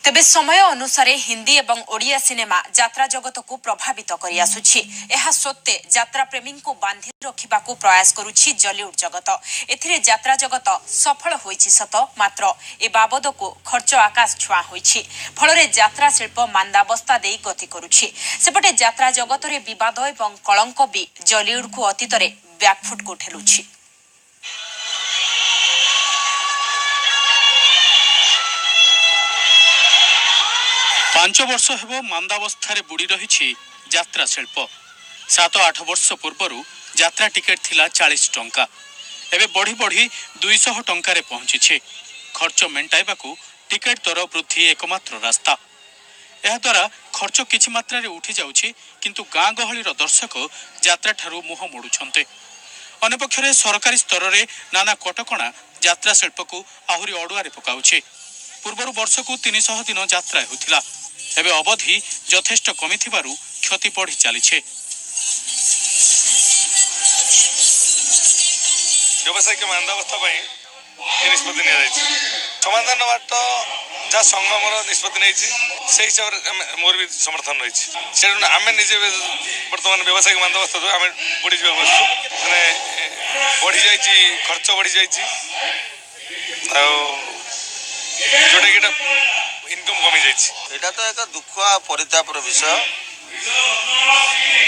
तेबे समय अनुसार हिंदी एवं ओडिया सिनेमा यात्रा जगत को प्रभावित करि आसुछि। एहा सत्ते यात्रा प्रेमी को बांधि रखिबाकू प्रयास करुछि जॉलीवुड जगत। एथिरे यात्रा जगत सफल होइछि सत, मात्र ए बाबद को खर्च आकाश छुआ होइछि। फलरे यात्रा शिल्प मांदावस्था देई गति करुछि। सेपटे यात्रा जगत रे विवाद एवं कलंक भी जॉलीवुड को अतीतरे बैकफुट को ठेलुछि। 5 वर्ष हेबो मांदावस्था बुड़ी रही यात्रा शिल्प। 7-8 वर्ष पूर्वर यात्रा टिकेट थिला 40 टंका, एबे बढ़ी बढ़ी 200 टंका रे पहुंची। खर्च मेंटाइबाकू टिकेट दर वृद्धि एकमात्र रास्ता। यह द्वारा खर्च किछि मात्रा रे उठी जाउछि, किंतु गाँ गहलीर दर्शक यात्रा ठारू मुह मोड़ुछन्ते। अन्यपक्षरे सरकारी स्तर रे नाना कटकणा यात्रा शिल्प को आहुरी अड़ुआरे पकाउछि। पूर्वर वर्ष को 300 दिन यात्रा होतिला, एबे अवधि यथेष्ट कमी थिबारु क्षति बढ़ी चलीछे। व्यावसायिक मांदावस्था निष्पत्ति समाधान बाट जहाँ संगमर निष्पत्ति नहीं से हिसाब से मोर भी समर्थन रही। आम निजे बर्तमान व्यावसायिक मांदावस्था जो आम बढ़ी जा मैंने बढ़ी जा खर्च बढ़ी जा जोटा कि इनकम कमी जाइए। तो एक दुख आ परितापर विषय।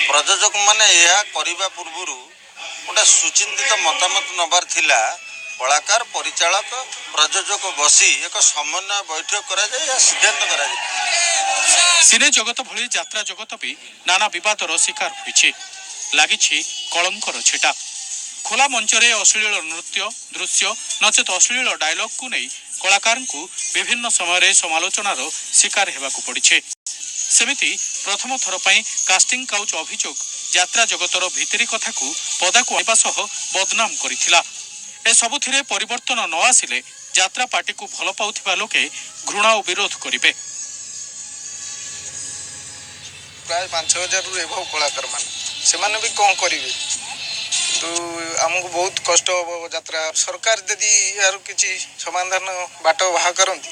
प्रयोजक माने यह करने पूर्व गोटे सुचिंतित मतामत नबार थिला। कलाकार परिचालक प्रयोजक बसी एक समन्वय बैठक करा जाए, सिद्धांत करा जाए। सिने जगत भली यात्रा जगत भी नाना विवादर शिकार होइछे। लागिछि कलंकर छेटा। खोला मंचरे अश्लील नृत्य दृश्य नचेत अश्लील डायलॉग को नहीं कलाकार को विभिन्न समय समालोचनार शिकार हेबाकू पड़िछे। सेमिति प्रथम थर पई कास्टिंग काउच अभियोग यात्रा जगतर भितरी कथा को पदाकू आइबा सह बदनाम करिथिला। ए सबुथिरे परिवर्तन न आसिले यात्रा पार्टी को भल पाउथिबा लोके घृणा और विरोध करिवे। प्राय 5000 रु एभव कलाकार मान से माने भी कोन करिवे, तो आमको बहुत कष्ट हम। यात्रा सरकार यदि यार किसी समाधान बाट बाहा करती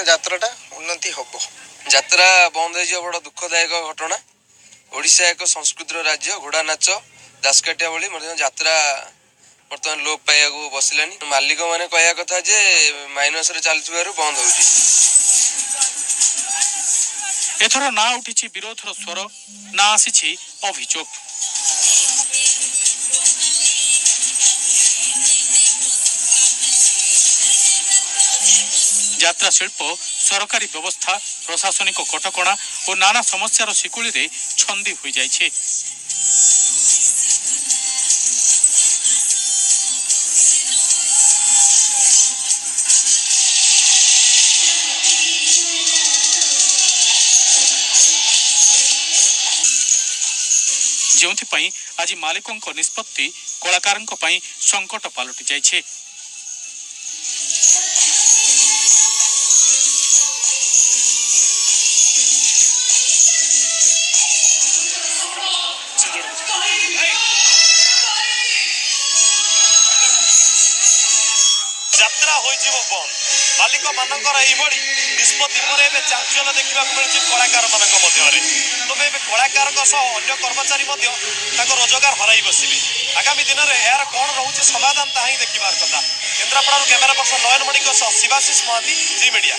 यात्राटा उन्नति हम। यात्रा बंद हो बड़ दुखदायक घटना। ओडिशा एक संस्कृतिर राज्य। घोड़ा नाच दासकाटिया भली यात्रा बर्तमान लोप पाइबा बसिलानी। मालिक मैंने कहया कथा जे माइनस रे चलुथिबारु बंद होउछि। एथर ना उठिछि विरोधर स्वर, ना आसिछि अभियोग। यात्रा शिल्प सरकारी व्यवस्था प्रशासनिक कटकणा और नाना समस्यार शिकुली रे छंदी हो जाइछे। जोंथि आज मालिकों निष्पत्ति कलाकारों संकट पलटि जाइछे। यात्रा बंद मालिक मानकर निष्पत्ति पर चांचल्य देखा मिलूँ कलाकार मान तबे कलाकार अन्य कर्मचारी रोजगार हर बसवे। आगामी दिन में यार कौन रोचे समाधान ताही देखिबार कथा। केन्द्रापड़ा कैमेरा पर्सन नयन मणि शिवाशीष महांती, जी मीडिया।